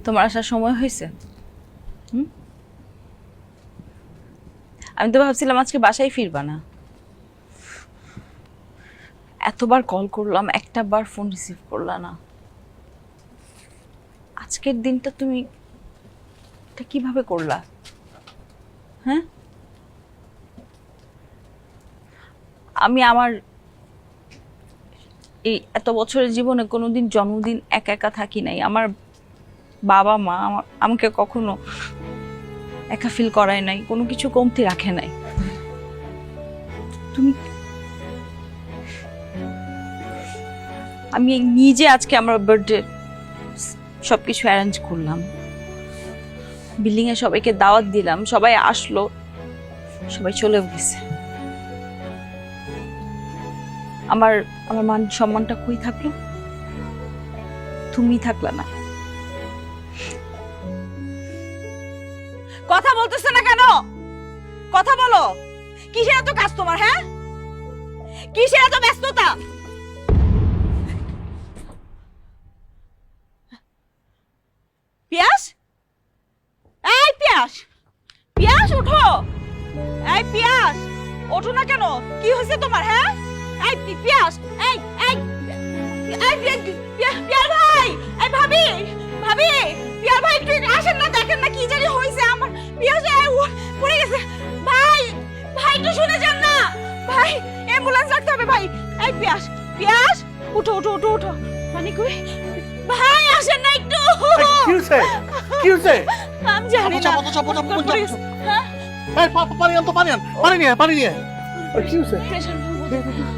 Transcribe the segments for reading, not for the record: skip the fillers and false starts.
তোমার আসার সময় হয়েছে? আমি তো ভাবছিলাম আজকে বাসায় ফিরবা না। এতবার কল করলাম, একটা বার ফোন রিসিভ করলা না। আজকের দিনটা তুমি এটা কিভাবে করলা? হ্যাঁ, আমি আমার এই এত বছরের জীবনে কোনোদিন জন্মদিন একা একা থাকি নাই। আমার বাবা মা আমাকে কখনো একা ফিল করায় নাই, কোনো কিছু কমতি রাখে নাই। তুমি আমি নিজে আজকে আমার বার্থডে সবকিছু অ্যারেঞ্জ করলাম, বিল্ডিং এ সবাইকে দাওয়াত দিলাম, সবাই আসলো, সবাই চলেও গেছে। আমার আমার মান সম্মানটা কই থাকলো? তুমি থাকলা না। কথা বলতেছ না কেন? কথা বলো। কিসের এত কাজ তোমার? হ্যাঁ, কিসের এত ব্যস্ততা? পিয়াস, এই পিয়াস, পিয়াস ওঠো। এই পিয়াস, ওঠো না কেন? কি হয়েছে তোমার? হ্যাঁ, এই পিয়াস, এই এই পিয়ার ভাই, এই ভাবি, ভাবি, পিয়ার ভাই একটু আসেন না, দেখেন না কি জানি হয়েছে আমার। পিয়াস পড়ে গেছে। ভাই, ভাই একটু শুনে যান না ভাই, অ্যাম্বুলেন্স ডাকতে হবে ভাই। এই পিয়াস, পিয়াস উঠো উঠো উঠো উঠো। মানে কই ভাই, আসেন না একটু। কি হইছে? কি হইছে? আমি জানি না। চাপো চাপো চাপো চাপো। হ্যাঁ, এই পানি আন তো, পানি আন, পানি নিয়ে পানি নিয়ে। কি হইছে?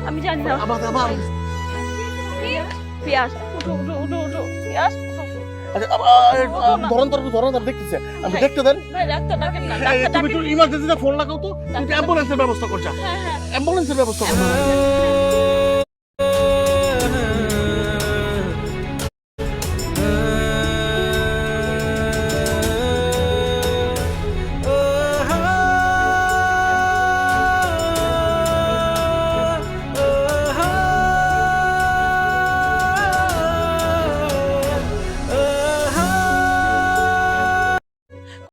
আমি জানি না। আমার আমার পিয়াস উঠো উঠো উঠো উঠো। পিয়াস উঠো। ধরন দেখতেছে, আমি দেখতে দেন। ভাই ডাক্তার ডাকেন না, এই, ডাক্তার তুমি একটু ডাকেন। ইমার্জেন্সিতে ফোন লাগাও তো, তুমি অ্যাম্বুলেন্সের ব্যবস্থা করছা। হ্যাঁ হ্যাঁ। অ্যাম্বুলেন্সের ব্যবস্থা করো।